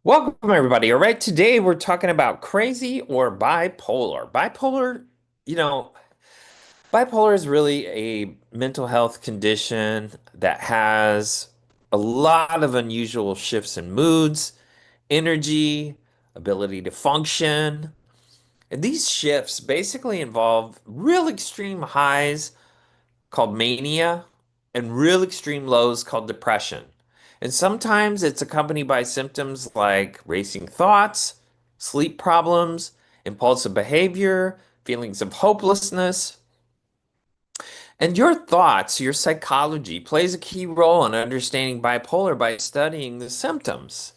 Welcome, everybody. All right, today we're talking about crazy or bipolar. You know, bipolar is really a mental health condition that has a lot of unusual shifts in moods, energy, ability to function. And these shifts basically involve real extreme highs called mania and real extreme lows called depression. And sometimes it's accompanied by symptoms like racing thoughts, sleep problems, impulsive behavior, feelings of hopelessness. And your thoughts, your psychology plays a key role in understanding bipolar by studying the symptoms.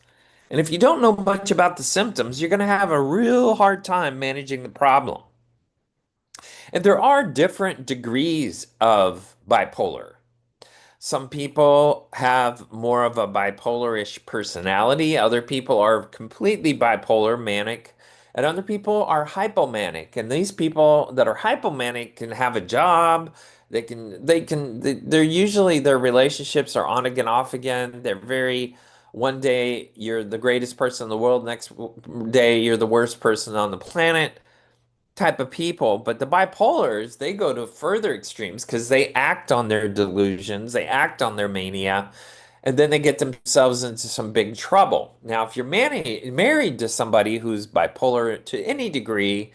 And if you don't know much about the symptoms, you're going to have a real hard time managing the problem. And there are different degrees of bipolar. Some people have more of a bipolar-ish personality. Other people are completely bipolar, manic, and other people are hypomanic. And these people that are hypomanic can have a job. They're usually their relationships are on again, off again. One day you're the greatest person in the world, next day you're the worst person on the planet type of people, but the bipolars, they go to further extremes because they act on their delusions, they act on their mania, and then they get themselves into some big trouble. Now, if you're married to somebody who's bipolar to any degree,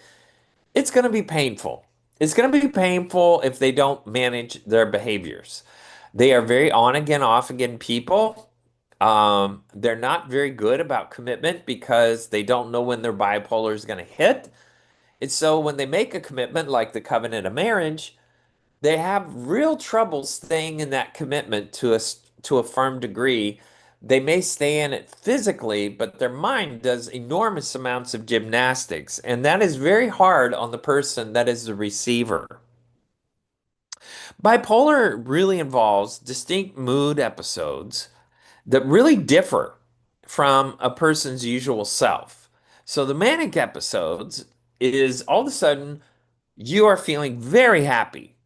it's going to be painful. It's going to be painful if they don't manage their behaviors. They are very on again, off again people. They're not very good about commitment because they don't know when their bipolar is going to hit. And so when they make a commitment like the covenant of marriage, they have real trouble staying in that commitment to a firm degree. They may stay in it physically, but their mind does enormous amounts of gymnastics, and that is very hard on the person that is the receiver. Bipolar really involves distinct mood episodes that really differ from a person's usual self. So the manic episodes is all of a sudden you are feeling very happy,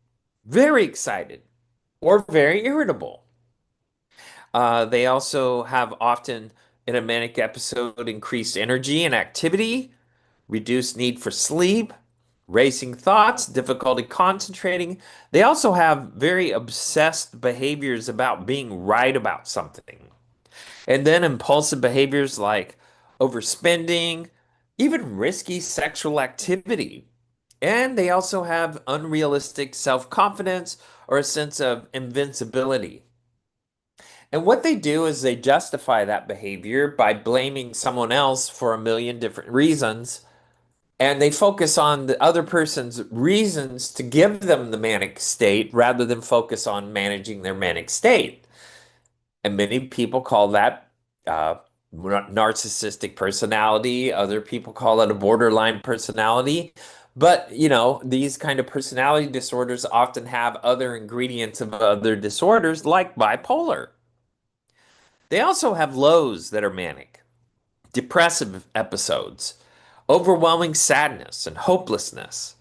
very excited, or very irritable. They also have often, in a manic episode, increased energy and activity, reduced need for sleep, racing thoughts, difficulty concentrating. They also have very obsessed behaviors about being right about something. And then impulsive behaviors like overspending, even risky sexual activity. And they also have unrealistic self-confidence or a sense of invincibility. And what they do is they justify that behavior by blaming someone else for a million different reasons. And they focus on the other person's reasons to give them the manic state rather than focus on managing their manic state. And many people call that narcissistic personality. Other people call it a borderline personality. But, these kind of personality disorders often have other ingredients of other disorders like bipolar. They also have lows that are manic, depressive episodes, overwhelming sadness and hopelessness,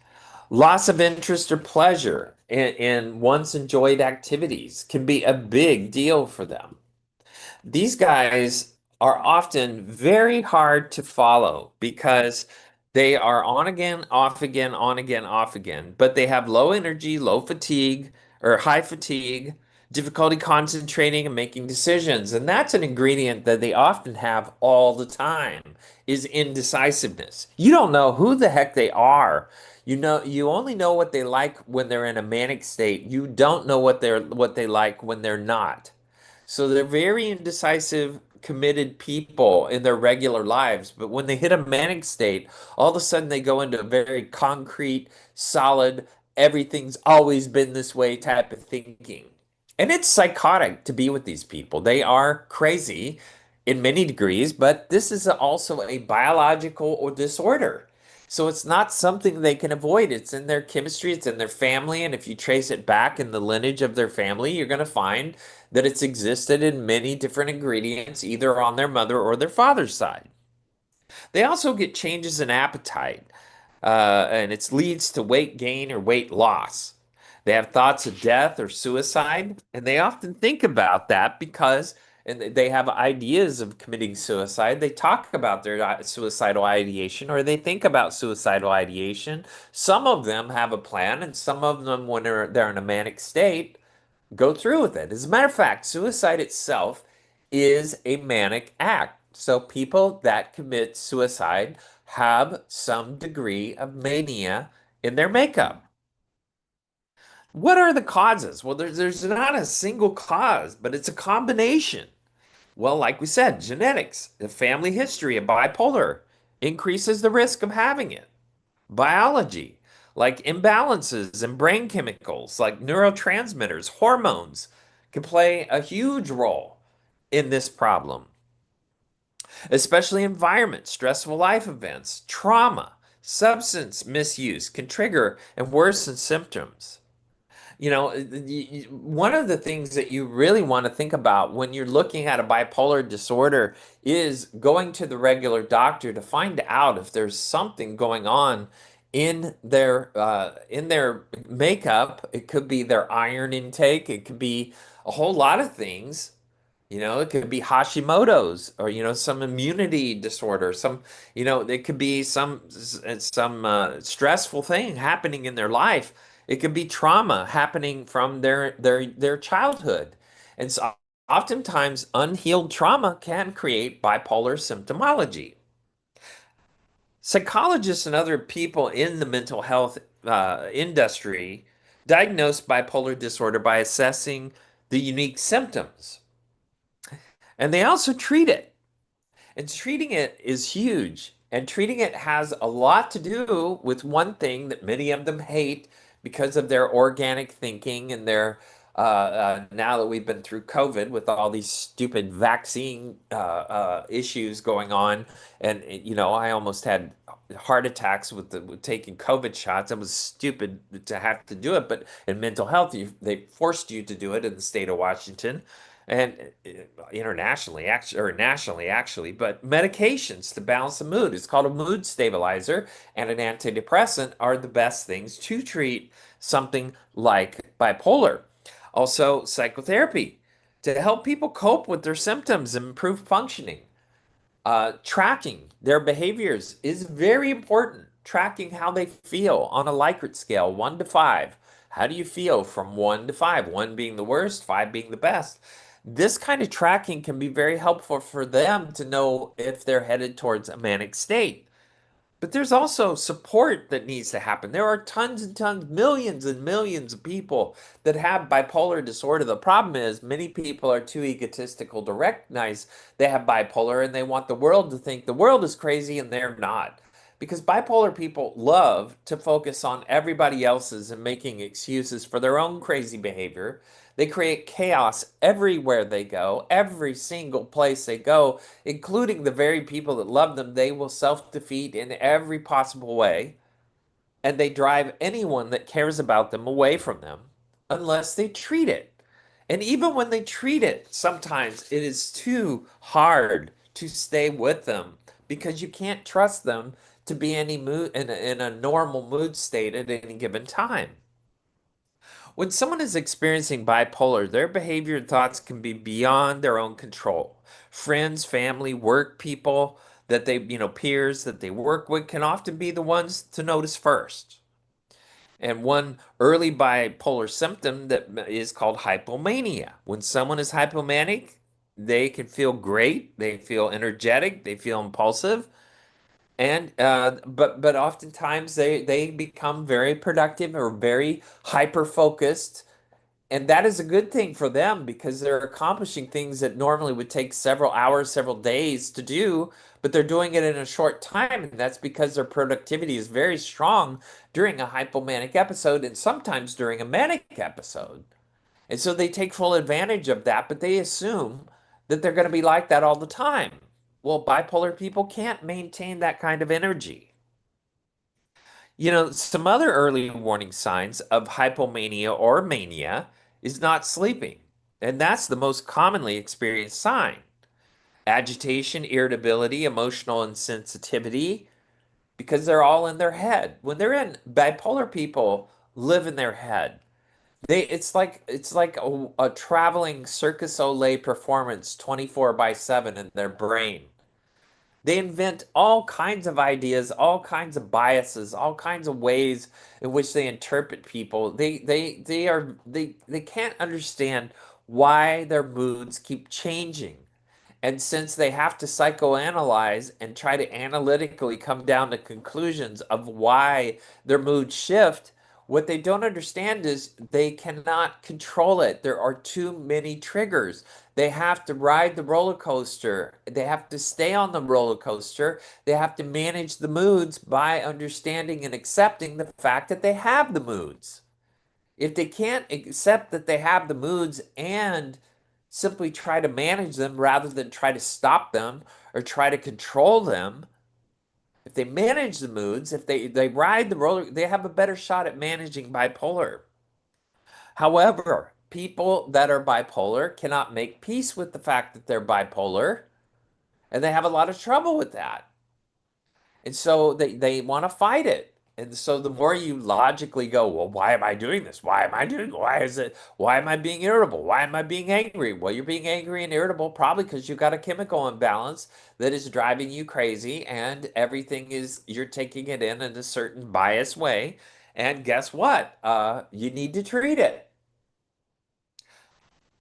loss of interest or pleasure in once enjoyed activities can be a big deal for them. These guys are often very hard to follow because they are on again, off again, on again, off again, but they have low energy, low fatigue, or high fatigue, difficulty concentrating and making decisions. And that's an ingredient that they often have all the time is indecisiveness. You don't know who the heck they are. You only know what they like when they're in a manic state. You don't know what they like when they're not. So they're very indecisive, committed people in their regular lives. But when they hit a manic state, all of a sudden they go into a very concrete, solid, everything's always been this way type of thinking. And it's psychotic to be with these people. They are crazy in many degrees, but this is also a biological or disorder. So it's not something they can avoid. It's in their chemistry, it's in their family, and if you trace it back in the lineage of their family, you're going to find that it's existed in many different ingredients, either on their mother or their father's side. They also get changes in appetite, and it leads to weight gain or weight loss. They have thoughts of death or suicide, and they often think about that because and they have ideas of committing suicide. They talk about their suicidal ideation or they think about suicidal ideation. Some of them have a plan, and some of them, when they're in a manic state, go through with it. As a matter of fact, suicide itself is a manic act. So people that commit suicide have some degree of mania in their makeup. What are the causes? Well, there's not a single cause, but it's a combination. Well, like we said, genetics, the family history of bipolar increases the risk of having it. Biology, like imbalances in brain chemicals, like neurotransmitters, hormones, can play a huge role in this problem, especially environment, stressful life events, trauma, substance misuse can trigger and worsen symptoms. One of the things that you really want to think about when you're looking at a bipolar disorder is going to the regular doctor to find out if there's something going on in their makeup. It could be their iron intake. It could be a whole lot of things. It could be Hashimoto's or some immunity disorder. It could be some stressful thing happening in their life. It could be trauma happening from their childhood. And so oftentimes unhealed trauma can create bipolar symptomology. Psychologists and other people in the mental health industry diagnose bipolar disorder by assessing the unique symptoms. And they also treat it. And treating it is huge. And treating it has a lot to do with one thing that many of them hate because of their organic thinking and now that we've been through COVID with all these stupid vaccine issues going on. And, I almost had heart attacks with taking COVID shots. It was stupid to have to do it. But in mental health, they forced you to do it in the state of Washington and internationally, actually, or nationally, actually, but medications to balance the mood. It's called a mood stabilizer, and an antidepressant are the best things to treat something like bipolar. Also, psychotherapy to help people cope with their symptoms and improve functioning. Tracking their behaviors is very important. Tracking how they feel on a Likert scale, 1 to 5. How do you feel from 1 to 5? 1 being the worst, 5 being the best. This kind of tracking can be very helpful for them to know if they're headed towards a manic state. But there's also support that needs to happen. There are tons and tons, millions and millions of people that have bipolar disorder. The problem is many people are too egotistical to recognize they have bipolar and they want the world to think the world is crazy and they're not. Because bipolar people love to focus on everybody else's and making excuses for their own crazy behavior. They create chaos everywhere they go, every single place they go, including the very people that love them. They will self-defeat in every possible way, and they drive anyone that cares about them away from them unless they treat it. And even when they treat it, sometimes it is too hard to stay with them because you can't trust them to be any mood in a normal mood state at any given time. When someone is experiencing bipolar, their behavior and thoughts can be beyond their own control. Friends, family, work people peers that they work with can often be the ones to notice first. And one early bipolar symptom that is called hypomania. When someone is hypomanic, they can feel great, they feel energetic, they feel impulsive, and but oftentimes they become very productive or very hyper focused, and that is a good thing for them because they're accomplishing things that normally would take several hours, several days to do, but they're doing it in a short time. And that's because their productivity is very strong during a hypomanic episode and sometimes during a manic episode. And so they take full advantage of that, but they assume that they're going to be like that all the time. Well, bipolar people can't maintain that kind of energy. Some other early warning signs of hypomania or mania is not sleeping. And that's the most commonly experienced sign. Agitation, irritability, emotional insensitivity, because they're all in their head. When they're in bipolar people live in their head. It's like a traveling Circus Olay performance 24 by 7 in their brain. They invent all kinds of ideas, all kinds of biases, all kinds of ways in which they interpret people. They can't understand why their moods keep changing. And since they have to psychoanalyze and try to analytically come down to conclusions of why their moods shift, what they don't understand is they cannot control it. There are too many triggers. They have to ride the roller coaster. They have to stay on the roller coaster. They have to manage the moods by understanding and accepting the fact that they have the moods. If they can't accept that they have the moods and simply try to manage them rather than try to stop them or try to control them, if they manage the moods, if they ride the roller, they have a better shot at managing bipolar. However, people that are bipolar cannot make peace with the fact that they're bipolar, and they have a lot of trouble with that. And so they want to fight it. And so the more you logically go, well, why am I doing this? Why am I being irritable? Why am I being angry? Well, you're being angry and irritable probably because you've got a chemical imbalance that is driving you crazy and everything is, you're taking it in a certain biased way. And guess what? You need to treat it.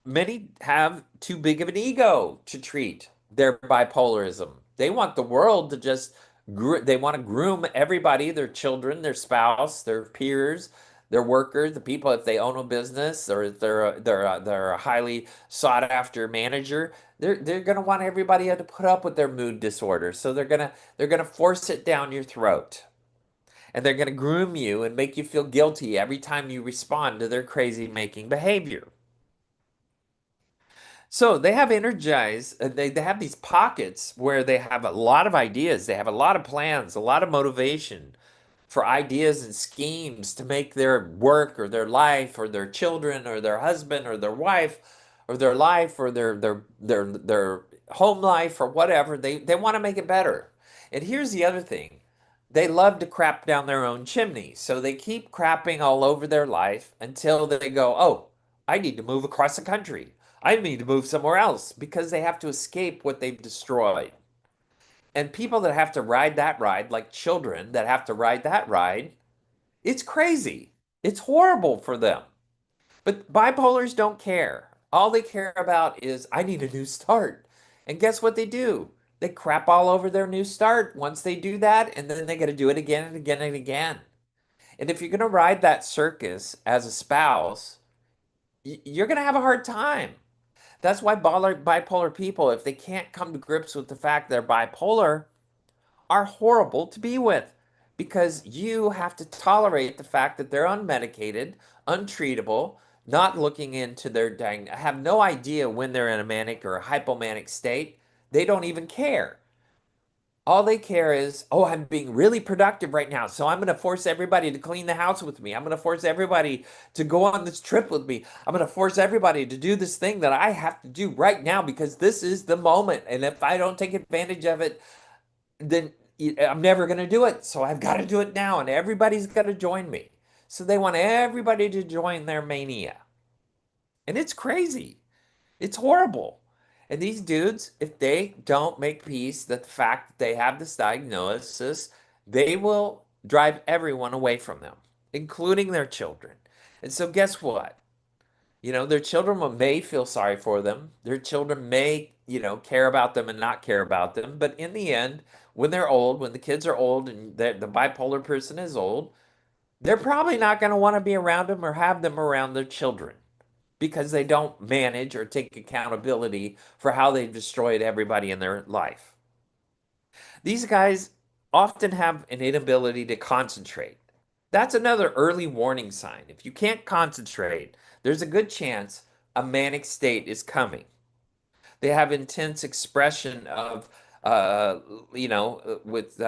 Many have too big of an ego to treat their bipolarism. They want the world to just, they want to groom everybody, their children, their spouse, their peers, their workers, the people if they own a business or if they're a highly sought after manager. They're going to want everybody to put up with their mood disorder. So they're going to force it down your throat. And they're going to groom you and make you feel guilty every time you respond to their crazy making behavior. So they have energized, they have these pockets where they have a lot of ideas, they have a lot of plans, a lot of motivation for ideas and schemes to make their work or their life or their children or their husband or their wife or their life or their home life or whatever. They want to make it better. And here's the other thing. They love to crap down their own chimney. So they keep crapping all over their life until they go, "Oh, I need to move across the country. I need to move somewhere else," because they have to escape what they've destroyed. And people that have to ride that ride, like children that have to ride that ride, it's crazy. It's horrible for them. But bipolars don't care. All they care about is, I need a new start. And guess what they do? They crap all over their new start once they do that, and then they got to do it again and again and again. And if you're going to ride that circus as a spouse, you're going to have a hard time. That's why bipolar people, if they can't come to grips with the fact they're bipolar, are horrible to be with because you have to tolerate the fact that they're unmedicated, untreatable, not looking into their have no idea when they're in a manic or a hypomanic state. They don't even care. All they care is, oh, I'm being really productive right now. So I'm going to force everybody to clean the house with me. I'm going to force everybody to go on this trip with me. I'm going to force everybody to do this thing that I have to do right now because this is the moment. And if I don't take advantage of it, then I'm never going to do it. So I've got to do it now. And everybody's got to join me. So they want everybody to join their mania. And it's crazy. It's horrible. And these dudes, if they don't make peace that the fact that they have this diagnosis, they will drive everyone away from them, including their children. And so guess what? Their children may feel sorry for them. Their children may, care about them and not care about them. But in the end, when they're old, when the kids are old and the bipolar person is old, they're probably not going to want to be around them or have them around their children because they don't manage or take accountability for how they've destroyed everybody in their life. These guys often have an inability to concentrate. That's another early warning sign. If you can't concentrate, there's a good chance a manic state is coming. They have intense expression of, uh, with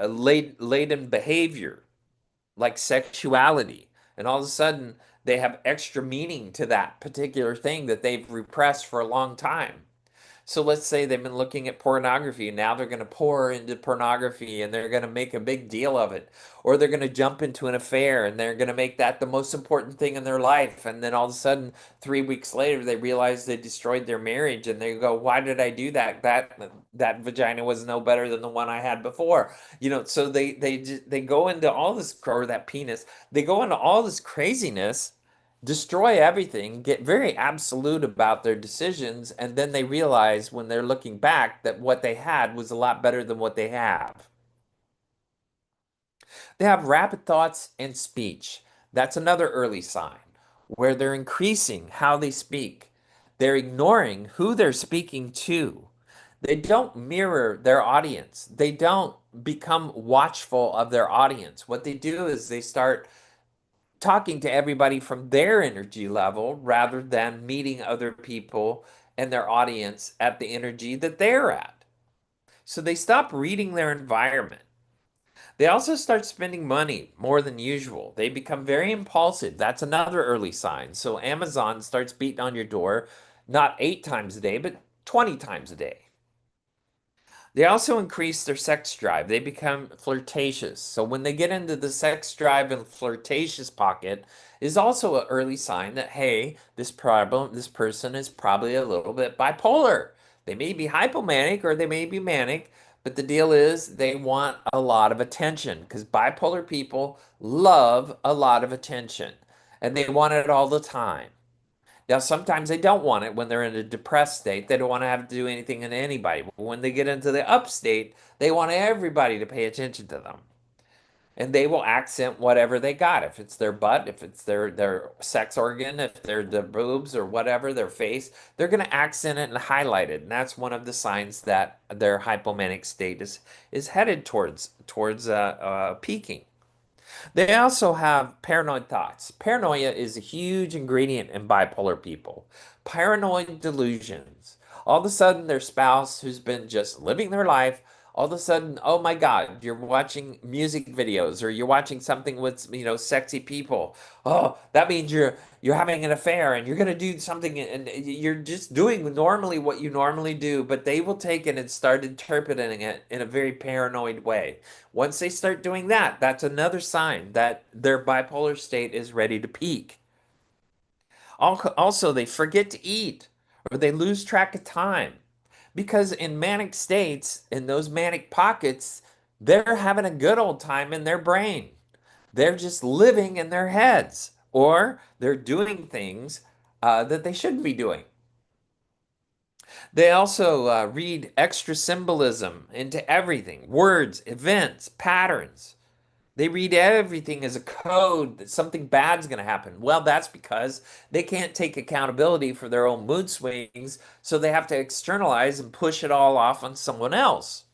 laden behavior, like sexuality. And all of a sudden, they have extra meaning to that particular thing that they've repressed for a long time. So let's say they've been looking at pornography and now they're going to pour into pornography and they're going to make a big deal of it. Or they're going to jump into an affair and they're going to make that the most important thing in their life. And then all of a sudden, 3 weeks later, they realize they destroyed their marriage and they go, "Why did I do that? That vagina was no better than the one I had before." So they go into all this, or that penis, they go into all this craziness, destroy everything, get very absolute about their decisions, and then they realize when they're looking back that what they had was a lot better than what they have. They have rapid thoughts and speech. That's another early sign where they're increasing how they speak. They're ignoring who they're speaking to. They don't mirror their audience. They don't become watchful of their audience. What they do is they start talking to everybody from their energy level rather than meeting other people and their audience at the energy that they're at. So they stop reading their environment. They also start spending money more than usual. They become very impulsive. That's another early sign. So Amazon starts beating on your door not 8 times a day, but 20 times a day. They also increase their sex drive. They become flirtatious. So when they get into the sex drive and flirtatious pocket is also an early sign that, hey, this person is probably a little bit bipolar. They may be hypomanic or they may be manic, but the deal is they want a lot of attention because bipolar people love a lot of attention and they want it all the time. Now, sometimes they don't want it when they're in a depressed state. They don't want to have to do anything to anybody. But when they get into the up state, they want everybody to pay attention to them. And they will accent whatever they got. If it's their butt, if it's their sex organ, if they're the boobs or whatever, their face, they're going to accent it and highlight it. And that's one of the signs that their hypomanic state is headed towards peaking. They also have paranoid thoughts. Paranoia is a huge ingredient in bipolar people. Paranoid delusions. All of a sudden, their spouse, who's been just living their life, all of a sudden, oh my God, you're watching music videos or you're watching something with, sexy people. Oh, that means you're having an affair and you're going to do something and you're just doing normally what you normally do, but they will take it and start interpreting it in a very paranoid way. Once they start doing that, that's another sign that their bipolar state is ready to peak. Also, they forget to eat or they lose track of time because in manic states, in those manic pockets, they're having a good old time in their brain. They're just living in their heads or they're doing things that they shouldn't be doing. They also read extra symbolism into everything, words, events, patterns. They read everything as a code that something bad's going to happen. Well, that's because they can't take accountability for their own mood swings, so they have to externalize and push it all off on someone else.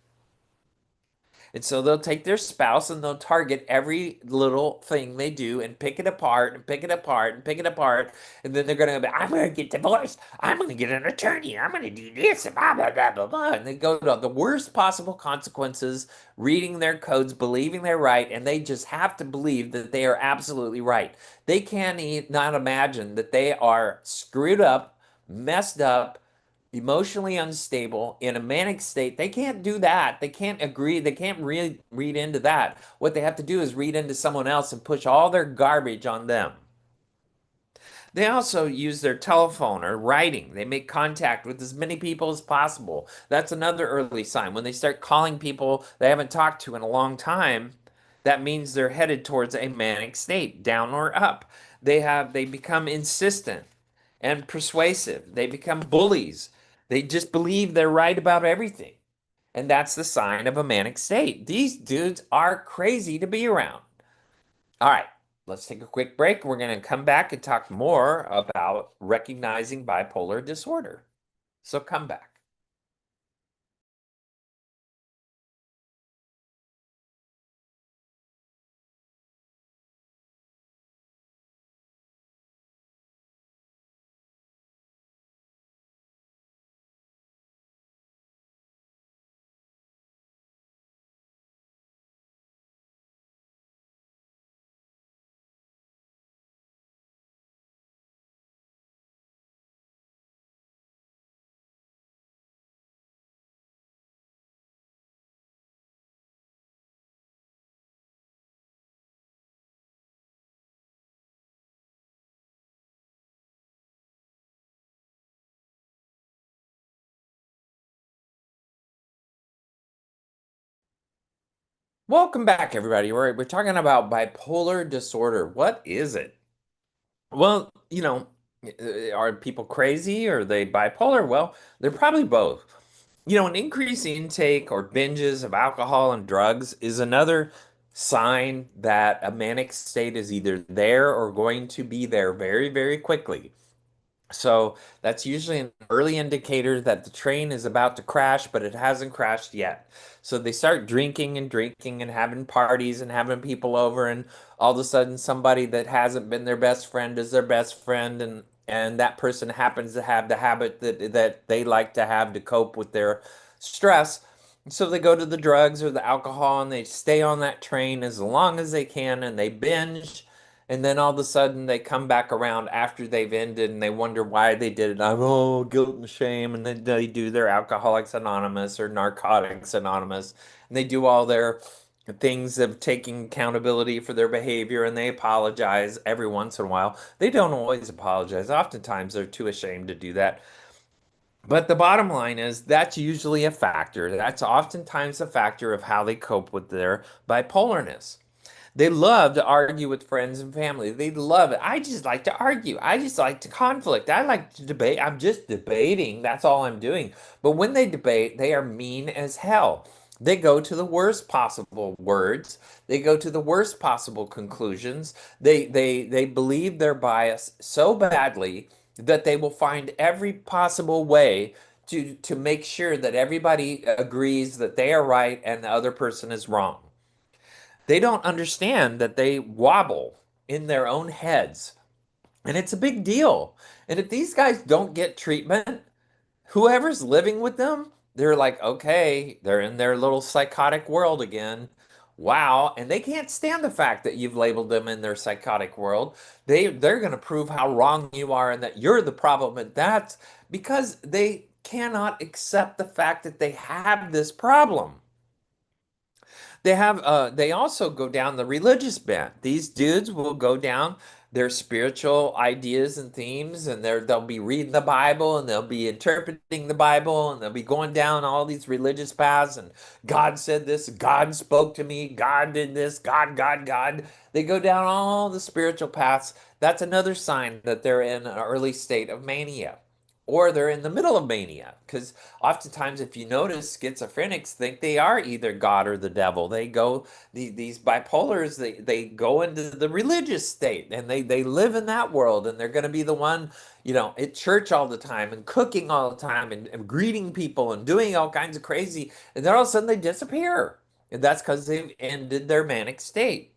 And so they'll take their spouse and they'll target every little thing they do and pick it apart and pick it apart and pick it apart. And then they're going to be, I'm going to get divorced. I'm going to get an attorney. I'm going to do this and blah, blah, blah, blah, blah. And they go to the worst possible consequences, reading their codes, believing they're right. And they just have to believe that they are absolutely right. They can't not imagine that they are screwed up, messed up, emotionally unstable in a manic state. They can't do that. They can't agree. They can't read into that. What they have to do is read into someone else and push all their garbage on them. They also use their telephone or writing. They make contact with as many people as possible. That's another early sign. When they start calling people they haven't talked to in a long time, that means they're headed towards a manic state, down or up. They become insistent and persuasive. They become bullies. They just believe they're right about everything. And that's the sign of a manic state. These dudes are crazy to be around. All right, let's take a quick break. We're going to come back and talk more about recognizing bipolar disorder. So come back. Welcome back, everybody. We're talking about bipolar disorder. What is it? Well, are people crazy or are they bipolar? Well, they're probably both. An increased intake or binges of alcohol and drugs is another sign that a manic state is either there or going to be there very, very quickly. So that's usually an early indicator that the train is about to crash, but it hasn't crashed yet. So they start drinking and having parties and having people over, and all of a sudden somebody that hasn't been their best friend is their best friend, and that person happens to have the habit that they like to have to cope with their stress. So they go to the drugs or the alcohol and they stay on that train as long as they can and they binge. And then all of a sudden they come back around after they've ended and they wonder why they did it. I'm, oh, guilt and shame. And then they do their Alcoholics Anonymous or Narcotics Anonymous. And they do all their things of taking accountability for their behavior and they apologize every once in a while. They don't always apologize. Oftentimes they're too ashamed to do that. But the bottom line is that's usually a factor. That's oftentimes a factor of how they cope with their bipolarness. They love to argue with friends and family. They love it. I just like to argue. I just like to conflict. I like to debate. I'm just debating. That's all I'm doing. But when they debate, they are mean as hell. They go to the worst possible words. They go to the worst possible conclusions. They believe their bias so badly that they will find every possible way to make sure that everybody agrees that they are right and the other person is wrong. They don't understand that they wobble in their own heads. And it's a big deal. And if these guys don't get treatment, whoever's living with them, they're like, okay, they're in their little psychotic world again. Wow. And they can't stand the fact that you've labeled them in their psychotic world. They're going to prove how wrong you are and that you're the problem. And that's because they cannot accept the fact that they have this problem. They also go down the religious bent. These dudes will go down their spiritual ideas and themes, and they'll be reading the Bible and they'll be interpreting the Bible and they'll be going down all these religious paths and God said this, God spoke to me, God did this, God. They go down all the spiritual paths. That's another sign that they're in an early state of mania. Or they're in the middle of mania. Because oftentimes, if you notice, schizophrenics think they are either God or the devil. These bipolars, they go into the religious state and they live in that world and they're going to be the one, at church all the time and cooking all the time and greeting people and doing all kinds of crazy. And then all of a sudden they disappear. And that's because they've ended their manic state.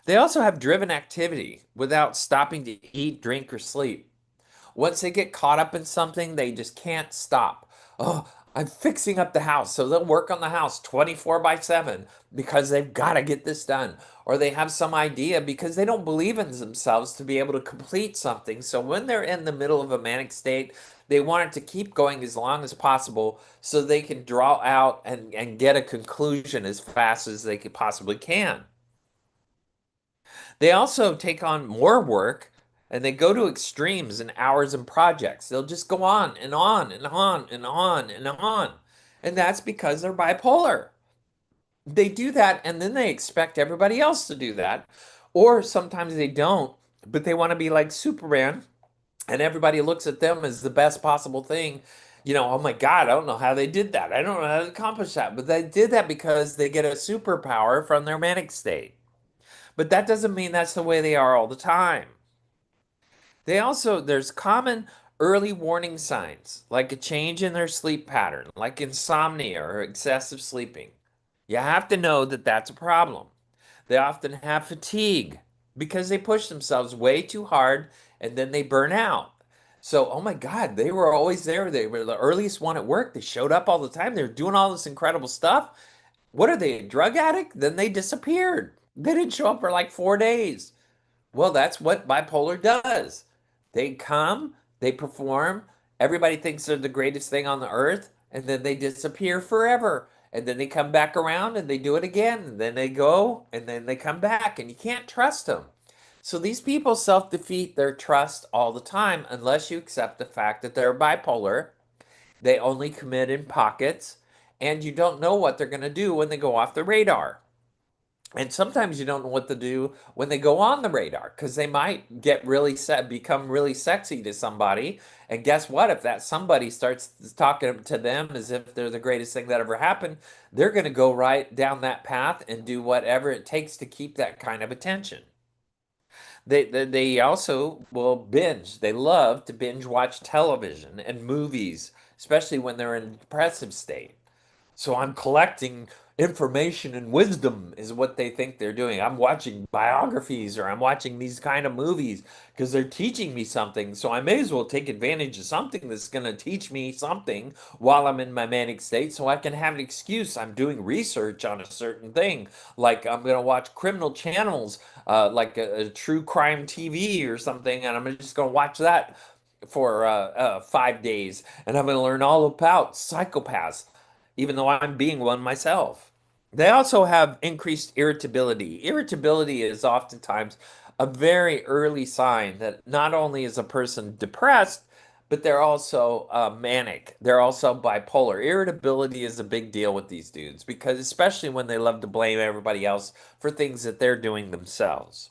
They also have driven activity without stopping to eat, drink, or sleep. Once they get caught up in something, they just can't stop. Oh, I'm fixing up the house. So they'll work on the house 24 by 7 because they've got to get this done. Or they have some idea because they don't believe in themselves to be able to complete something. So when they're in the middle of a manic state, they want it to keep going as long as possible so they can draw out and get a conclusion as fast as they could possibly can. They also take on more work and they go to extremes in hours and projects. They'll just go on and on and on and on and on. And that's because they're bipolar. They do that and then they expect everybody else to do that. Or sometimes they don't, but they want to be like Superman and everybody looks at them as the best possible thing. Oh my God, I don't know how they did that. I don't know how to accomplish that. But they did that because they get a superpower from their manic state. But that doesn't mean that's the way they are all the time. There's common early warning signs, like a change in their sleep pattern, like insomnia or excessive sleeping. You have to know that that's a problem. They often have fatigue because they push themselves way too hard and then they burn out. So, oh my God, they were always there. They were the earliest one at work. They showed up all the time. They were doing all this incredible stuff. What are they, a drug addict? Then they disappeared. They didn't show up for like 4 days. Well, that's what bipolar does. They come, they perform, everybody thinks they're the greatest thing on the earth, and then they disappear forever. And then they come back around and they do it again. And then they go and then they come back, and you can't trust them. So these people self defeat their trust all the time unless you accept the fact that they're bipolar. They only commit in pockets and you don't know what they're going to do when they go off the radar. And sometimes you don't know what to do when they go on the radar because they might get really set, become really sexy to somebody. And guess what? If that somebody starts talking to them as if they're the greatest thing that ever happened, they're going to go right down that path and do whatever it takes to keep that kind of attention. They also will binge. They love to binge watch television and movies, especially when they're in a depressive state. So I'm collecting information and wisdom is what they think they're doing. I'm watching biographies or I'm watching these kind of movies because they're teaching me something. So I may as well take advantage of something that's going to teach me something while I'm in my manic state so I can have an excuse. I'm doing research on a certain thing. Like I'm going to watch criminal channels, like a true crime TV or something, and I'm just going to watch that for 5 days, and I'm going to learn all about psychopaths even though I'm being one myself. They also have increased irritability. Irritability is oftentimes a very early sign that not only is a person depressed, but they're also manic. They're also bipolar. Irritability is a big deal with these dudes because, especially when they love to blame everybody else for things that they're doing themselves.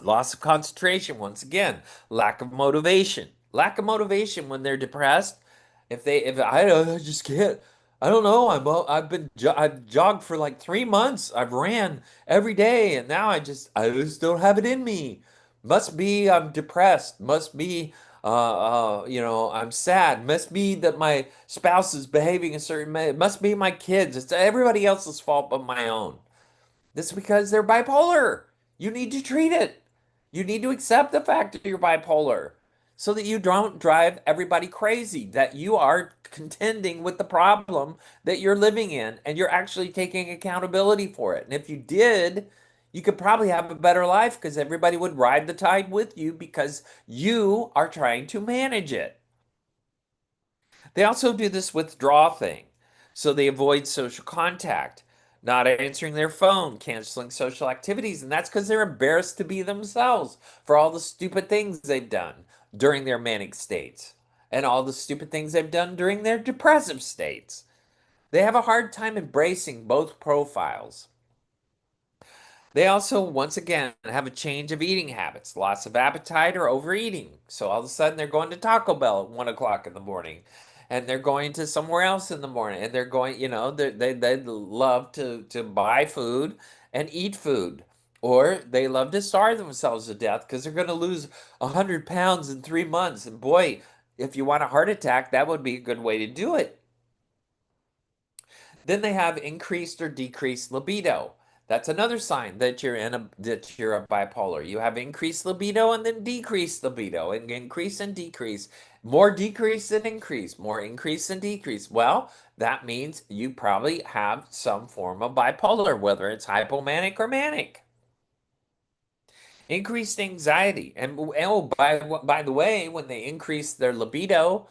Loss of concentration, once again, lack of motivation. Lack of motivation when they're depressed. If I just can't, I don't know. I've jogged for like 3 months. I've ran every day, and now I just don't have it in me. Must be I'm depressed. Must be I'm sad. Must be that my spouse is behaving a certain way. It must be my kids. It's everybody else's fault but my own. This is because they're bipolar. You need to treat it. You need to accept the fact that you're bipolar so that you don't drive everybody crazy, that you are contending with the problem that you're living in and you're actually taking accountability for it. And if you did, you could probably have a better life because everybody would ride the tide with you because you are trying to manage it. They also do this withdrawal thing. So they avoid social contact, not answering their phone, canceling social activities. And that's because they're embarrassed to be themselves for all the stupid things they've done during their manic states and all the stupid things they've done during their depressive states. They have a hard time embracing both profiles. They also, once again, have a change of eating habits, loss of appetite or overeating. So all of a sudden they're going to Taco Bell at 1 o'clock in the morning and they're going to somewhere else in the morning and they're going, they love to buy food and eat food. Or they love to starve themselves to death because they're going to lose 100 pounds in 3 months. And boy, if you want a heart attack, that would be a good way to do it. Then they have increased or decreased libido. That's another sign that you're a bipolar. You have increased libido and then decreased libido, and increase and decrease. More decrease than increase, more increase than decrease. Well, that means you probably have some form of bipolar, whether it's hypomanic or manic. Increased anxiety. And oh, by the way, when they increase their libido,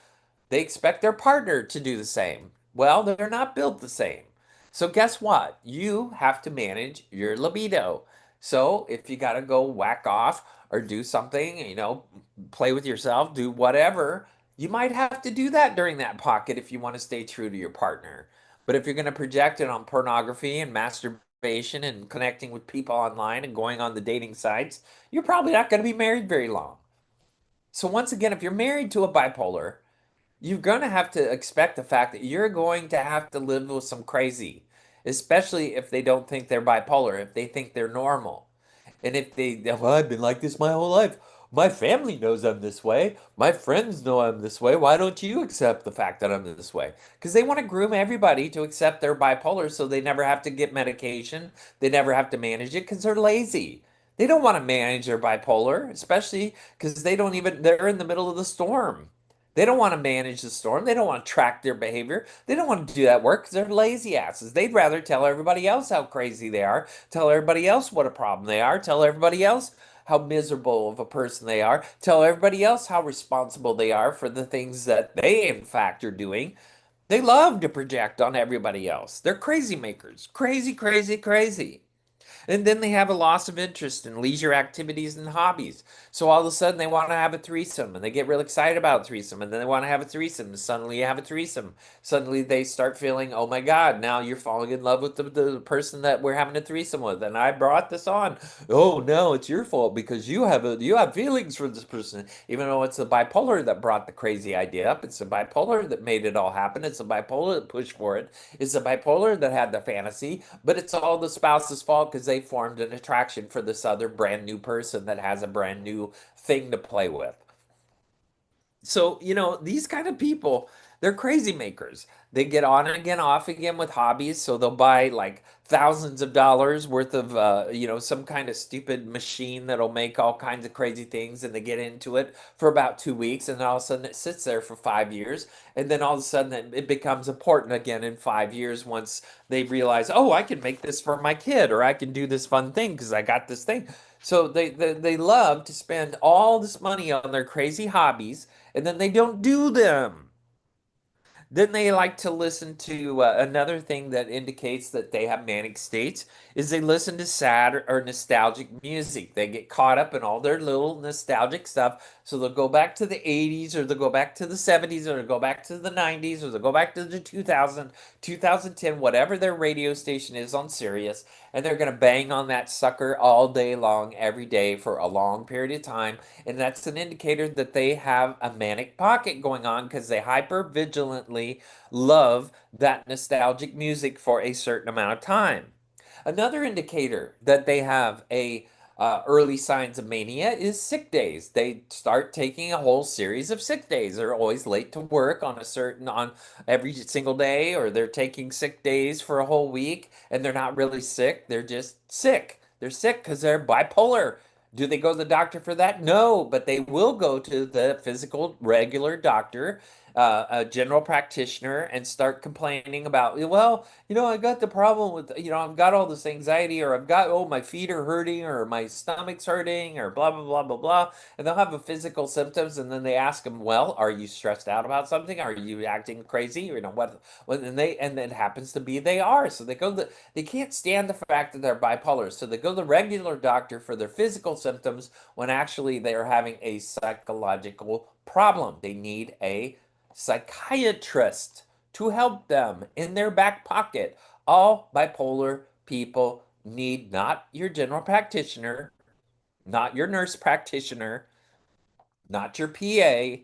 they expect their partner to do the same. Well, they're not built the same. So guess what? You have to manage your libido. So if you got to go whack off or do something, play with yourself, do whatever, you might have to do that during that pocket if you want to stay true to your partner. But if you're going to project it on pornography and masturbation and connecting with people online and going on the dating sites, you're probably not going to be married very long. So once again, if you're married to a bipolar, you're going to have to expect the fact that you're going to have to live with some crazy, especially if they don't think they're bipolar, if they think they're normal. And if well, I've been like this my whole life. My family knows I'm this way. My friends know I'm this way. Why don't you accept the fact that I'm this way? Because they want to groom everybody to accept they're bipolar so they never have to get medication. They never have to manage it because they're lazy. They don't want to manage their bipolar, especially because they're in the middle of the storm. They don't want to manage the storm. They don't want to track their behavior. They don't want to do that work because they're lazy asses. They'd rather tell everybody else how crazy they are, tell everybody else what a problem they are, tell everybody else how miserable of a person they are, tell everybody else how responsible they are for the things that they, in fact, are doing. They love to project on everybody else. They're crazy makers. Crazy, crazy, crazy. And then they have a loss of interest in leisure activities and hobbies. So all of a sudden they want to have a threesome and they get real excited about a threesome and then they want to have a threesome. And suddenly you have a threesome. Suddenly they start feeling, oh my God, now you're falling in love with the person that we're having a threesome with. And I brought this on. Oh no, it's your fault because you have feelings for this person. Even though it's the bipolar that brought the crazy idea up. It's the bipolar that made it all happen. It's the bipolar that pushed for it. It's the bipolar that had the fantasy, but it's all the spouse's fault because they formed an attraction for this other brand new person that has a brand new thing to play with. So, these kind of people, they're crazy makers. They get on and again, off again with hobbies. So they'll buy like thousands of dollars worth of, some kind of stupid machine that'll make all kinds of crazy things. And they get into it for about 2 weeks. And then all of a sudden it sits there for 5 years. And then all of a sudden it becomes important again in 5 years once they realize, oh, I can make this for my kid or I can do this fun thing because I got this thing. So they love to spend all this money on their crazy hobbies and then they don't do them. Then they like to listen to another thing that indicates that they have manic states is they listen to sad or nostalgic music. They get caught up in all their little nostalgic stuff. So they'll go back to the 80s or they'll go back to the 70s or they'll go back to the 90s or they'll go back to the 2000, 2010, whatever their radio station is on Sirius. And they're going to bang on that sucker all day long, every day for a long period of time. And that's an indicator that they have a manic pocket going on because they hyper vigilantly love that nostalgic music for a certain amount of time. Another indicator that they have a early signs of mania is sick days. They start taking a whole series of sick days. They're always late to work on every single day, or they're taking sick days for a whole week, and they're not really sick. They're just sick. They're sick because they're bipolar. Do they go to the doctor for that? No, but they will go to the physical regular doctor, a general practitioner, and start complaining about, well, I got the problem with, I've got all this anxiety, or I've got, oh, my feet are hurting, or my stomach's hurting, or blah, blah, blah, blah, blah. And they'll have a physical symptoms, and then they ask them, well, are you stressed out about something? Are you acting crazy? And then it happens to be they are. So they can't stand the fact that they're bipolar. So they go to the regular doctor for their physical symptoms when actually they are having a psychological problem. They need a psychiatrist to help them in their back pocket. All bipolar people need not your general practitioner, not your nurse practitioner, not your PA.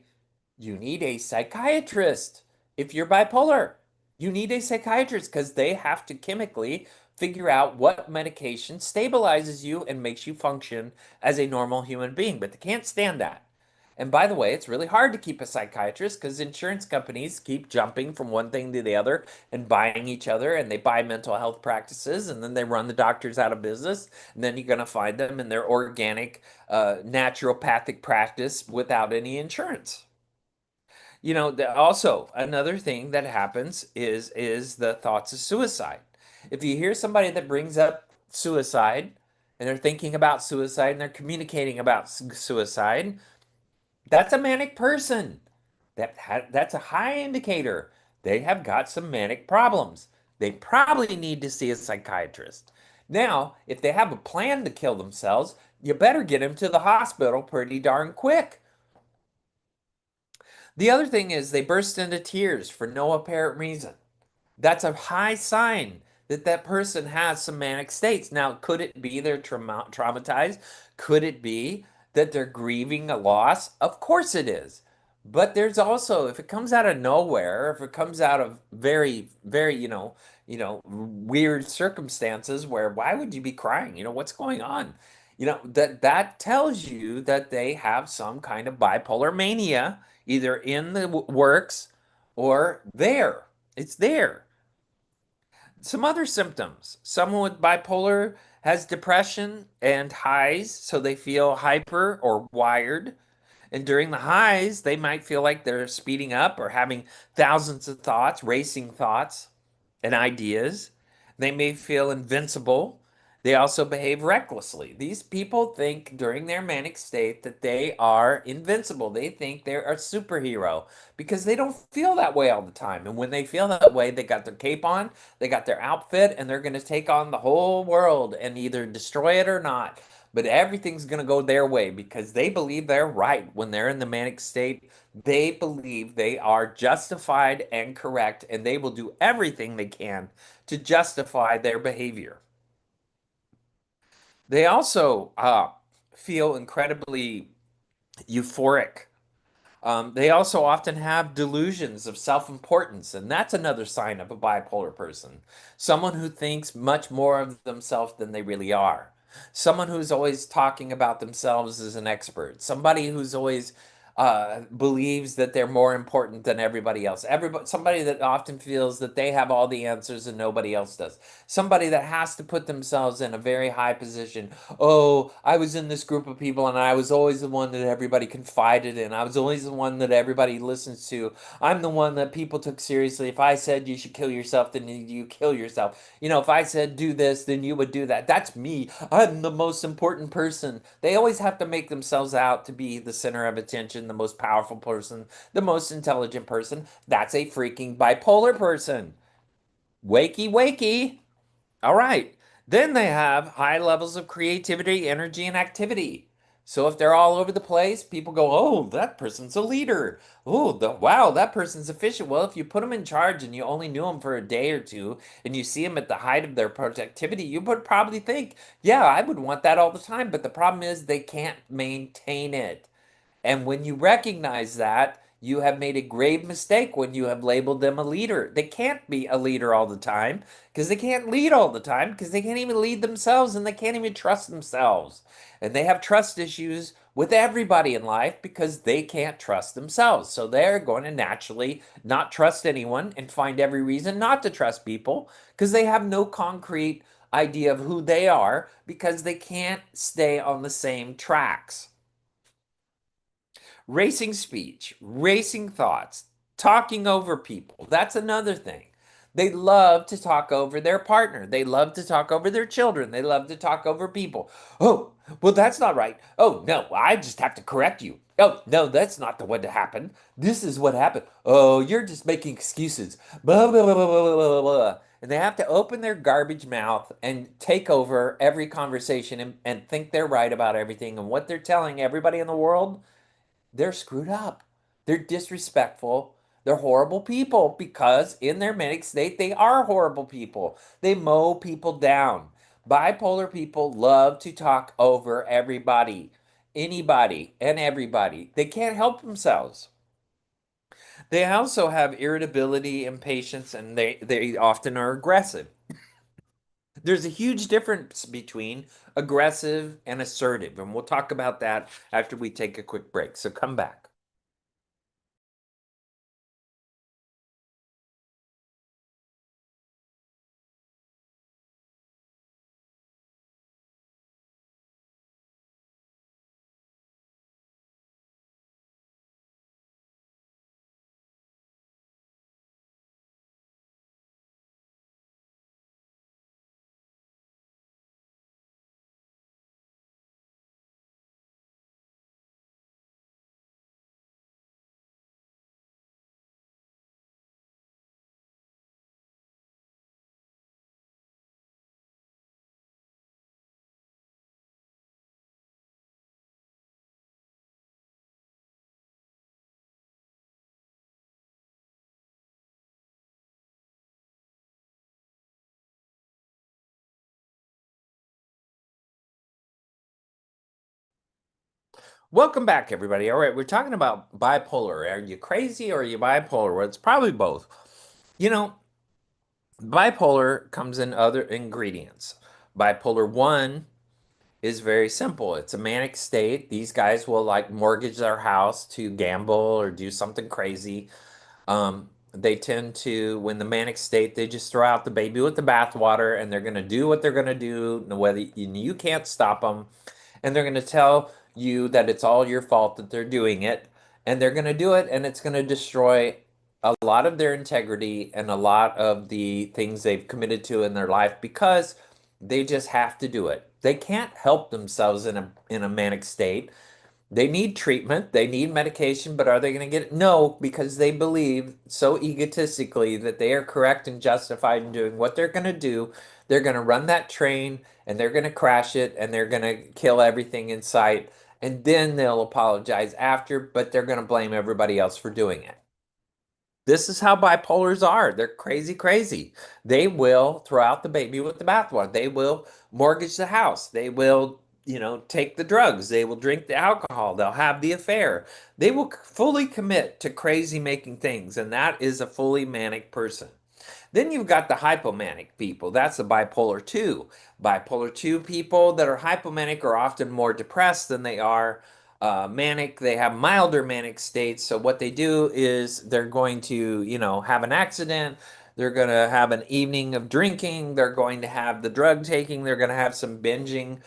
You need a psychiatrist. If you're bipolar, you need a psychiatrist because they have to chemically figure out what medication stabilizes you and makes you function as a normal human being. But they can't stand that. And by the way, it's really hard to keep a psychiatrist because insurance companies keep jumping from one thing to the other and buying each other, and they buy mental health practices, and then they run the doctors out of business. And then you're going to find them in their organic, naturopathic practice without any insurance. Also another thing that happens is the thoughts of suicide. If you hear somebody that brings up suicide and they're thinking about suicide and they're communicating about suicide, that's a manic person. That's a high indicator. They have got some manic problems. They probably need to see a psychiatrist. Now, if they have a plan to kill themselves, you better get them to the hospital pretty darn quick. The other thing is they burst into tears for no apparent reason. That's a high sign that that person has some manic states. Now, could it be they're traumatized? Could it be that they're grieving a loss? Of course it is. But there's also, if it comes out of nowhere, if it comes out of very, very, weird circumstances where why would you be crying? What's going on? That tells you that they have some kind of bipolar mania, either in the works or there. It's there. Some other symptoms. Someone with bipolar has depression and highs, so they feel hyper or wired. And during the highs, they might feel like they're speeding up or having thousands of thoughts, racing thoughts and ideas. They may feel invincible. They also behave recklessly. These people think during their manic state that they are invincible. They think they're a superhero because they don't feel that way all the time. And when they feel that way, they got their cape on, they got their outfit, and they're going to take on the whole world and either destroy it or not. But everything's going to go their way because they believe they're right when they're in the manic state. They believe they are justified and correct, and they will do everything they can to justify their behavior. They also feel incredibly euphoric. They also often have delusions of self-importance, and that's another sign of a bipolar person. Someone who thinks much more of themselves than they really are. Someone who's always talking about themselves as an expert. Somebody who's always believes that they're more important than everybody else. Somebody that often feels that they have all the answers and nobody else does. Somebody that has to put themselves in a very high position. Oh, I was in this group of people and I was always the one that everybody confided in. I was always the one that everybody listens to. I'm the one that people took seriously. If I said you should kill yourself, then you kill yourself. You know, if I said do this, then you would do that. That's me. I'm the most important person. They always have to make themselves out to be the center of attention, the most powerful person, the most intelligent person. That's a freaking bipolar person. Wakey, wakey. All right. Then they have high levels of creativity, energy, and activity. So if they're all over the place, people go, "Oh, that person's a leader. Oh, wow, that person's efficient." Well, if you put them in charge and you only knew them for a day or two, and you see them at the height of their productivity, you would probably think, "Yeah, I would want that all the time." But the problem is they can't maintain it. And when you recognize that, you have made a grave mistake when you have labeled them a leader. They can't be a leader all the time because they can't lead all the time because they can't even lead themselves and they can't even trust themselves. And they have trust issues with everybody in life because they can't trust themselves. So they're going to naturally not trust anyone and find every reason not to trust people because they have no concrete idea of who they are because they can't stay on the same tracks. Racing speech, racing thoughts, talking over people. That's another thing. They love to talk over their partner. They love to talk over their children. They love to talk over people. Oh, well, that's not right. Oh, no, I just have to correct you. Oh, no, that's not the what happened. This is what happened. Oh, you're just making excuses. Blah, blah, blah, blah, blah, blah, blah. And they have to open their garbage mouth and take over every conversation and think they're right about everything. And what they're telling everybody in the world, they're screwed up. They're disrespectful. They're horrible people because in their manic state, they are horrible people. They mow people down. Bipolar people love to talk over everybody, anybody, and everybody. They can't help themselves. They also have irritability, impatience, and they often are aggressive. There's a huge difference between aggressive and assertive, and we'll talk about that after we take a quick break. So come back. Welcome back, everybody. All right, we're talking about bipolar. Are you crazy or are you bipolar? Well, it's probably both. You know, bipolar comes in other ingredients. Bipolar 1 is very simple. It's a manic state. These guys will like mortgage their house to gamble or do something crazy. They tend to, when the manic state, they just throw out the baby with the bathwater and they're going to do what they're going to do, whether you can't stop them. And they're going to tell you that it's all your fault that they're doing it. And they're going to do it, and it's going to destroy a lot of their integrity and a lot of the things they've committed to in their life because They just have to do it. They can't help themselves in a manic state. They need treatment, they need medication, but are they going to get it? No, because they believe so egotistically that they are correct and justified in doing what they're going to do. They're going to run that train and they're going to crash it and they're going to kill everything in sight. And then they'll apologize after, but they're going to blame everybody else for doing it. This is how bipolars are. They're crazy, crazy. They will throw out the baby with the bathwater. They will mortgage the house. They will, take the drugs. They will drink the alcohol. They'll have the affair. They will fully commit to crazy making things. And that is a fully manic person. Then you've got the hypomanic people. That's the bipolar 2. Bipolar 2 people that are hypomanic are often more depressed than they are manic. They have milder manic states. So what they do is they're going to, have an accident. They're going to have an evening of drinking. They're going to have the drug taking. They're going to have some binging.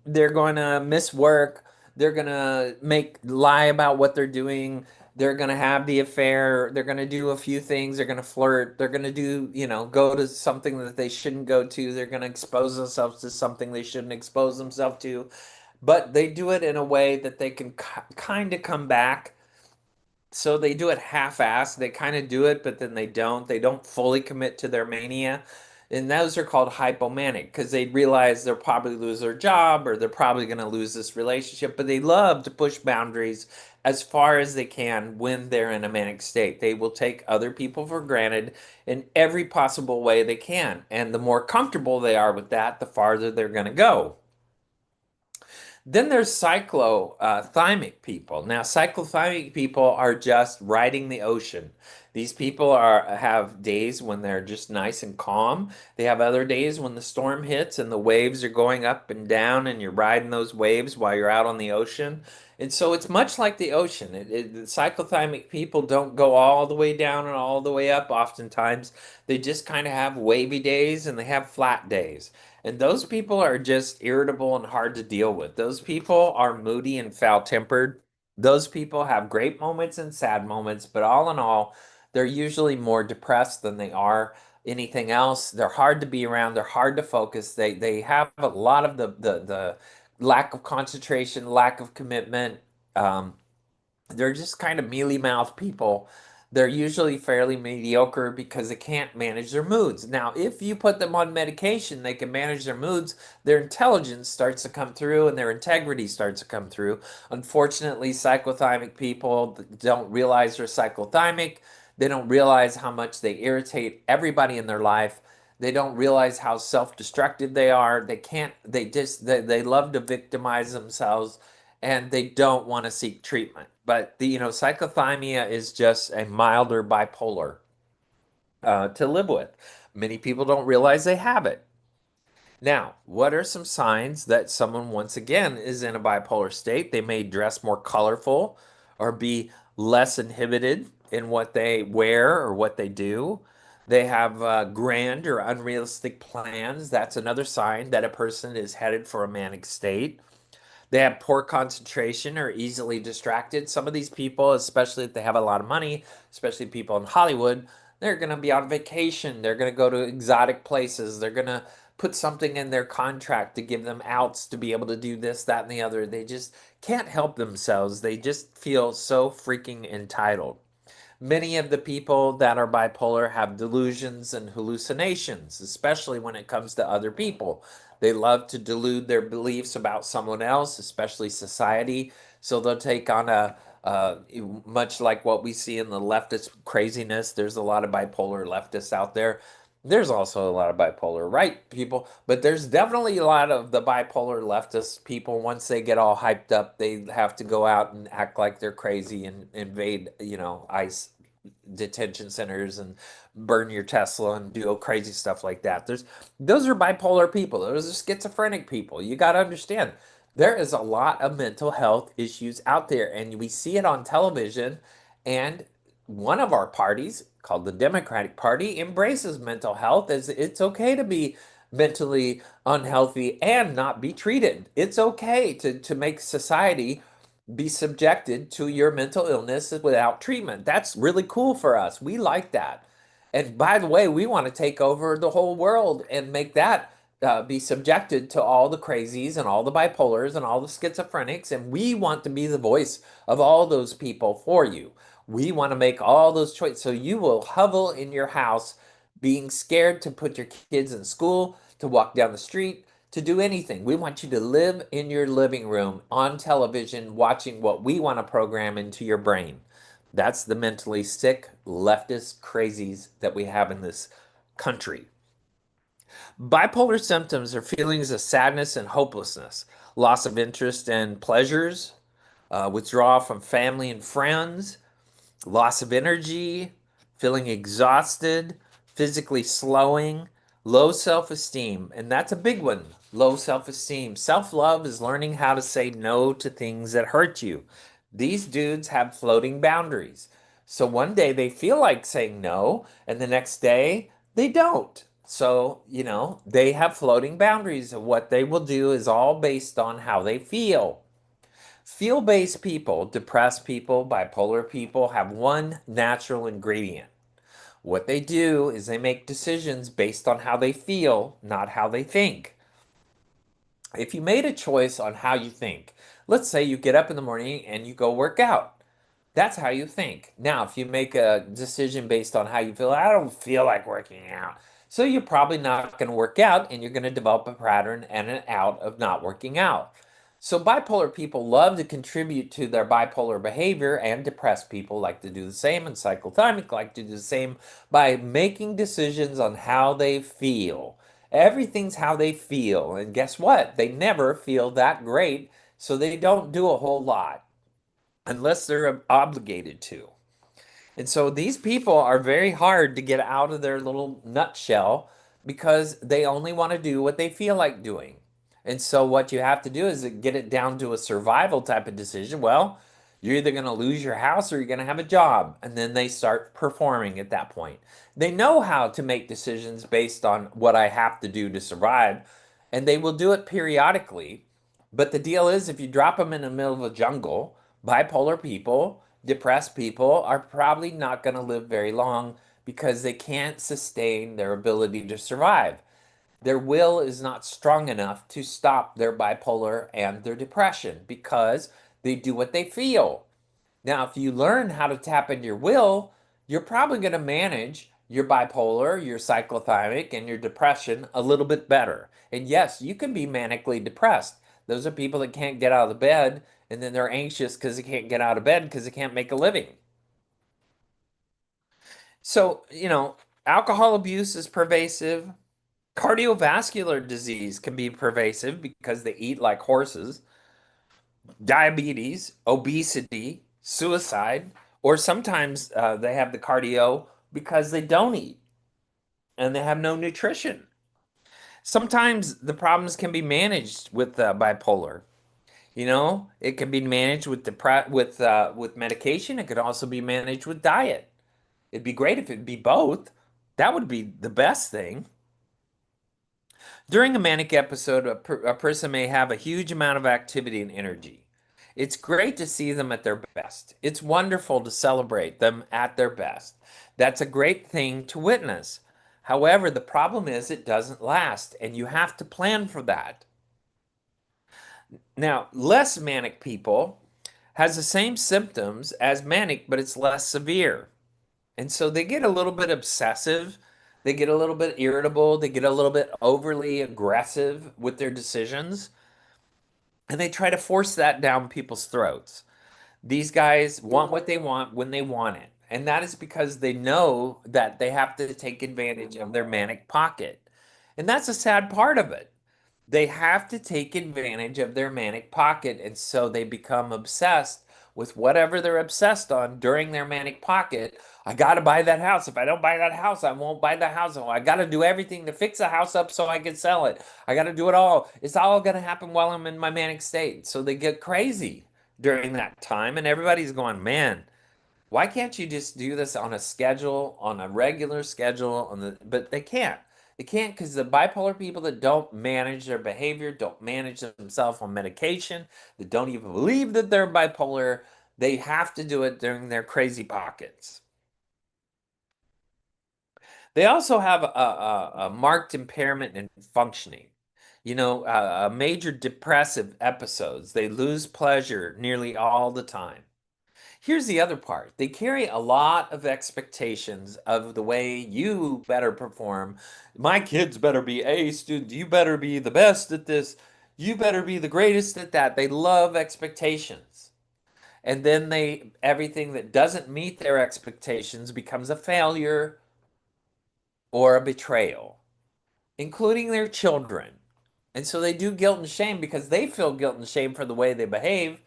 They're going to miss work. They're going to make lie about what they're doing. They're going to have the affair. They're going to do a few things. They're going to flirt. They're going to do, go to something that they shouldn't go to. They're going to expose themselves to something they shouldn't expose themselves to. But they do it in a way that they can kind of come back, so they do it half-assed. They kind of do it, but then they don't. They don't fully commit to their mania. And those are called hypomanic because they realize they'll probably lose their job or they're probably going to lose this relationship, but they love to push boundaries as far as they can when they're in a manic state. They will take other people for granted in every possible way they can. And the more comfortable they are with that, the farther they're going to go. Then there's cyclothymic people. Now, cyclothymic people are just riding the ocean. These people have days when they're just nice and calm. They have other days when the storm hits and the waves are going up and down, and you're riding those waves while you're out on the ocean. And so it's much like the ocean. The cyclothymic people don't go all the way down and all the way up oftentimes. They just kind of have wavy days and they have flat days. And those people are just irritable and hard to deal with. Those people are moody and foul-tempered. Those people have great moments and sad moments, but all in all, they're usually more depressed than they are anything else. They're hard to be around. They're hard to focus. They have a lot of the lack of concentration, lack of commitment. Um, they're just kind of mealy-mouthed people. They're usually fairly mediocre because they can't manage their moods. Now, if you put them on medication, they can manage their moods. Their intelligence starts to come through and their integrity starts to come through. Unfortunately, cyclothymic people don't realize they're cyclothymic. They don't realize how much they irritate everybody in their life. They don't realize how self-destructive they are. They love to victimize themselves and they don't want to seek treatment. But cyclothymia is just a milder bipolar to live with. Many people don't realize they have it. Now, what are some signs that someone once again is in a bipolar state? They may dress more colorful or be less inhibited in what they wear or what they do. They have grand or unrealistic plans. That's another sign that a person is headed for a manic state. They have poor concentration or easily distracted. Some of these people, especially if they have a lot of money, especially people in Hollywood, they're going to be on vacation. They're going to go to exotic places. They're going to put something in their contract to give them outs to be able to do this, that, and the other. They just can't help themselves. They just feel so freaking entitled. Many of the people that are bipolar have delusions and hallucinations, especially when it comes to other people. They love to delude their beliefs about someone else, especially society. So they'll take on much like what we see in the leftist craziness. There's a lot of bipolar leftists out there. There's also a lot of bipolar right people, but there's definitely a lot of the bipolar leftist people. Once they get all hyped up, they have to go out and act like they're crazy and invade, ICE detention centers and burn your Tesla and do crazy stuff like that. Those are bipolar people. Those are schizophrenic people. You got to understand there is a lot of mental health issues out there, and we see it on television. And one of our parties, called the Democratic Party, embraces mental health as it's okay to be mentally unhealthy and not be treated. It's okay to make society be subjected to your mental illness without treatment. That's really cool for us. We like that. And by the way, we want to take over the whole world and make that be subjected to all the crazies and all the bipolars and all the schizophrenics, and we want to be the voice of all those people for you. We want to make all those choices. So you will hovel in your house, being scared to put your kids in school, to walk down the street, to do anything. We want you to live in your living room on television, watching what we want to program into your brain. That's the mentally sick leftist crazies that we have in this country. Bipolar symptoms are feelings of sadness and hopelessness, loss of interest and pleasures, withdrawal from family and friends, loss of energy, feeling exhausted, physically slowing, low self esteem. And that's a big one. Low self esteem. Self love is learning how to say no to things that hurt you. These dudes have floating boundaries. So one day they feel like saying no, and the next day they don't. So, they have floating boundaries of what they will do is all based on how they feel. Feel based people, depressed people, bipolar people have one natural ingredient. What they do is they make decisions based on how they feel, not how they think. If you made a choice on how you think, let's say you get up in the morning and you go work out. That's how you think. Now, if you make a decision based on how you feel, I don't feel like working out. So you're probably not going to work out and you're going to develop a pattern and an out of not working out. So bipolar people love to contribute to their bipolar behavior, and depressed people like to do the same, and cyclothymic like to do the same by making decisions on how they feel. Everything's how they feel. And guess what? They never feel that great, so they don't do a whole lot unless they're obligated to. And so these people are very hard to get out of their little nutshell because they only want to do what they feel like doing. And so what you have to do is get it down to a survival type of decision. Well, you're either going to lose your house or you're going to have a job. And then they start performing at that point. They know how to make decisions based on what I have to do to survive, and they will do it periodically. But the deal is, if you drop them in the middle of a jungle, bipolar people, depressed people are probably not going to live very long because they can't sustain their ability to survive. Their will is not strong enough to stop their bipolar and their depression because they do what they feel. Now, if you learn how to tap into your will, you're probably going to manage your bipolar, your cyclothymic, and your depression a little bit better. And yes, you can be manically depressed. Those are people that can't get out of the bed and then they're anxious because they can't get out of bed because they can't make a living. So, alcohol abuse is pervasive. Cardiovascular disease can be pervasive because they eat like horses. Diabetes, obesity, suicide, or sometimes they have the cardio because they don't eat and they have no nutrition. Sometimes the problems can be managed with bipolar. It can be managed with with medication. It could also be managed with diet. It'd be great if it'd be both. That would be the best thing. During a manic episode, a person may have a huge amount of activity and energy. It's great to see them at their best. It's wonderful to celebrate them at their best. That's a great thing to witness. However, the problem is it doesn't last, and you have to plan for that. Now, less manic people has the same symptoms as manic, but it's less severe. And so they get a little bit obsessive, they get a little bit irritable, they get a little bit overly aggressive with their decisions, and they try to force that down people's throats. These guys want what they want when they want it. And that is because they know that they have to take advantage of their manic pocket. And that's a sad part of it. They have to take advantage of their manic pocket, and so they become obsessed with whatever they're obsessed on during their manic pocket. I got to buy that house. If I don't buy that house, I won't buy the house. I got to do everything to fix the house up so I can sell it. I got to do it all. It's all going to happen while I'm in my manic state. So they get crazy during that time, and everybody's going, man, why can't you just do this on a schedule, on a regular schedule? But they can't. They can't because the bipolar people that don't manage their behavior, don't manage themselves on medication, that don't even believe that they're bipolar, they have to do it during their crazy pockets. They also have a marked impairment in functioning. Major depressive episodes. They lose pleasure nearly all the time. Here's the other part. They carry a lot of expectations of the way you better perform. My kids better be A student. You better be the best at this. You better be the greatest at that. They love expectations. And then everything that doesn't meet their expectations becomes a failure or a betrayal, including their children. And so they do guilt and shame because they feel guilt and shame for the way they behave,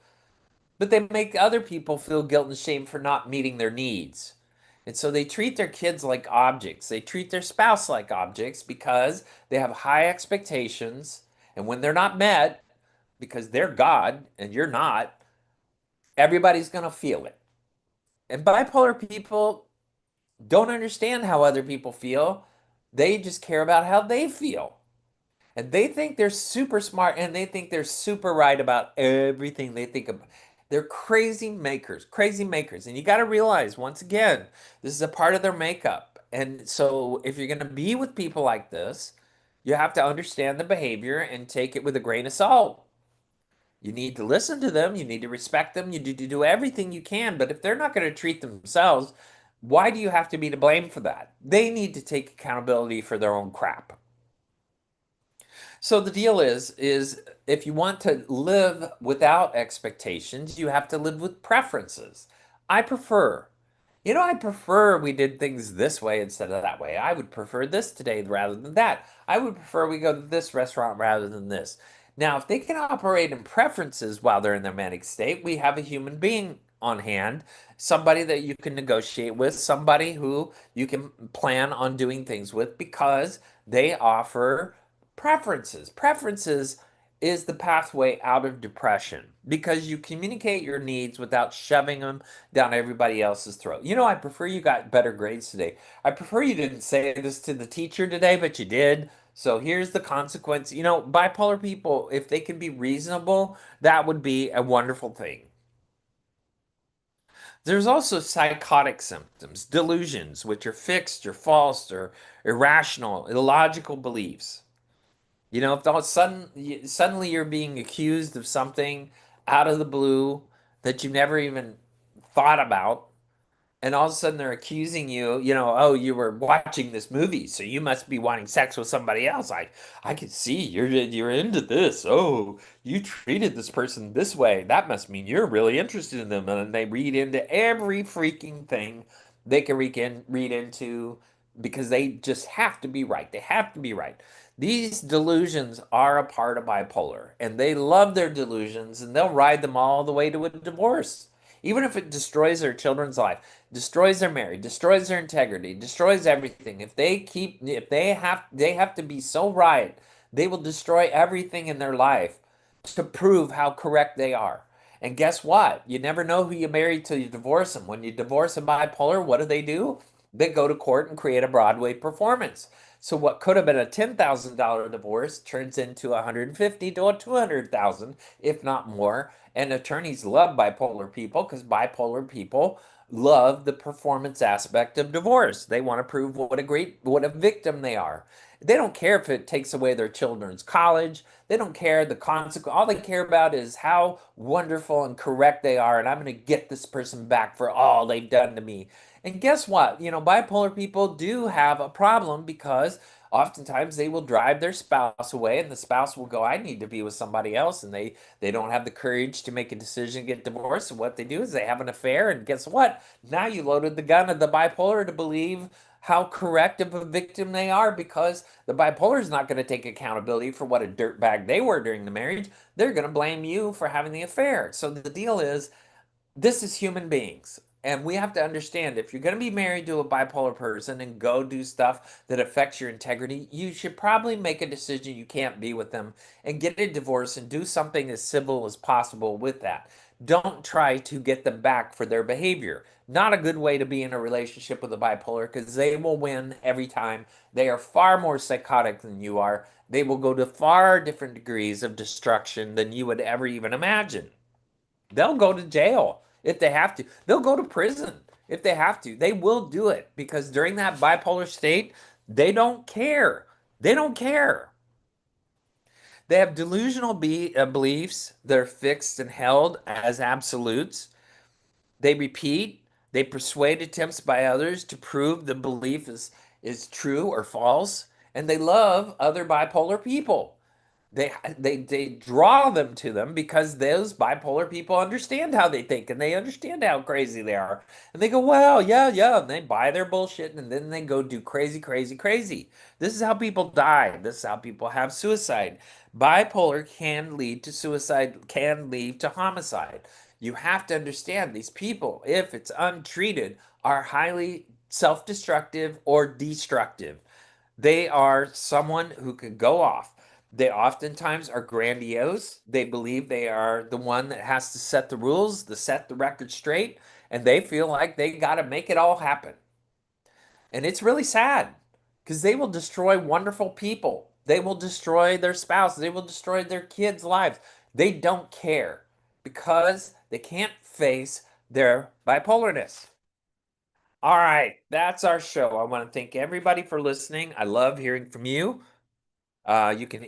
but they make other people feel guilt and shame for not meeting their needs. And so they treat their kids like objects. They treat their spouse like objects because they have high expectations. And when they're not met, because they're God and you're not, everybody's going to feel it. And bipolar people don't understand how other people feel. They just care about how they feel. And they think they're super smart and they think they're super right about everything they think about. They're crazy makers, crazy makers. And you got to realize, once again, this is a part of their makeup. And so if you're going to be with people like this, you have to understand the behavior and take it with a grain of salt. You need to listen to them, you need to respect them, you need to do everything you can. But if they're not going to treat themselves, why do you have to be to blame for that? They need to take accountability for their own crap. So the deal is if you want to live without expectations, you have to live with preferences. I prefer, I prefer we did things this way instead of that way. I would prefer this today rather than that. I would prefer we go to this restaurant rather than this. Now, if they can operate in preferences while they're in their manic state, we have a human being on hand, somebody that you can negotiate with, somebody who you can plan on doing things with because they offer preferences. Preferences is the pathway out of depression because you communicate your needs without shoving them down everybody else's throat. I prefer you got better grades today. I prefer you didn't say this to the teacher today, but you did. So here's the consequence. Bipolar people, if they can be reasonable, that would be a wonderful thing. There's also psychotic symptoms, delusions, which are fixed or false or irrational, illogical beliefs. If all of a sudden suddenly you're being accused of something out of the blue that you never even thought about, and all of a sudden they're accusing you, oh, you were watching this movie, so you must be wanting sex with somebody else. I can see you're into this. Oh, you treated this person this way. That must mean you're really interested in them. And they read into every freaking thing they can read into because they just have to be right. They have to be right. These delusions are a part of bipolar, and they love their delusions, and they'll ride them all the way to a divorce, even if it destroys their children's life, destroys their marriage, destroys their integrity, destroys everything. If they have to be so right, they will destroy everything in their life to prove how correct they are. And guess what? You never know who you marry till you divorce them. When you divorce a bipolar, what do? They go to court and create a Broadway performance. So what could have been a $10,000 divorce turns into 150 to a 200,000, if not more. And attorneys love bipolar people because bipolar people love the performance aspect of divorce. They want to prove what a victim they are. They don't care if it takes away their children's college. They don't care the consequence. All they care about is how wonderful and correct they are, and I'm going to get this person back for all they've done to me. And guess what? Bipolar people do have a problem because oftentimes they will drive their spouse away and the spouse will go, I need to be with somebody else. And they don't have the courage to make a decision, get divorced. And what they do is they have an affair. And guess what? Now you loaded the gun of the bipolar to believe how correct of a victim they are because the bipolar is not going to take accountability for what a dirtbag they were during the marriage. They're going to blame you for having the affair. So the deal is, this is human beings. And we have to understand if you're going to be married to a bipolar person and go do stuff that affects your integrity, you should probably make a decision you can't be with them and get a divorce and do something as civil as possible with that. Don't try to get them back for their behavior. Not a good way to be in a relationship with a bipolar because they will win every time. They are far more psychotic than you are. They will go to far different degrees of destruction than you would ever even imagine. They'll go to jail if they have to. They'll go to prison If they have to, they will do it because during that bipolar state, they don't care. They don't care. They have delusional beliefs that are fixed and held as absolutes. They repeat, they persuade attempts by others to prove the belief is true or false, and they love other bipolar people. They draw them to them because those bipolar people understand how they think and they understand how crazy they are. And they go, "Wow, yeah, yeah." And they buy their bullshit and then they go do crazy, crazy, crazy. This is how people die. This is how people have suicide. Bipolar can lead to suicide, can lead to homicide. You have to understand these people, if it's untreated, are highly self-destructive or destructive. They are someone who could go off. They oftentimes are grandiose. They believe they are the one that has to set the rules, to set the record straight, and they feel like they got to make it all happen. And it's really sad because they will destroy wonderful people. They will destroy their spouse. They will destroy their kids' lives. They don't care because they can't face their bipolarness. All right, that's our show. I want to thank everybody for listening. I love hearing from you. You can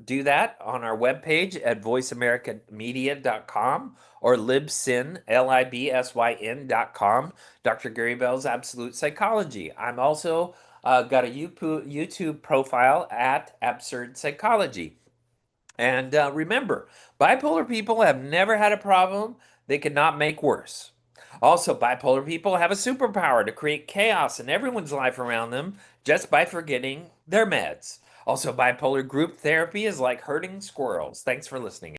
do that on our webpage at voiceamericamedia.com or libsyn, libsyn.com. Dr. Gary Bell's Absolute Psychology. I'm also got a YouTube profile at Absurd Psychology. And remember, bipolar people have never had a problem they cannot make worse. Also, bipolar people have a superpower to create chaos in everyone's life around them just by forgetting their meds. Also, bipolar group therapy is like herding squirrels. Thanks for listening.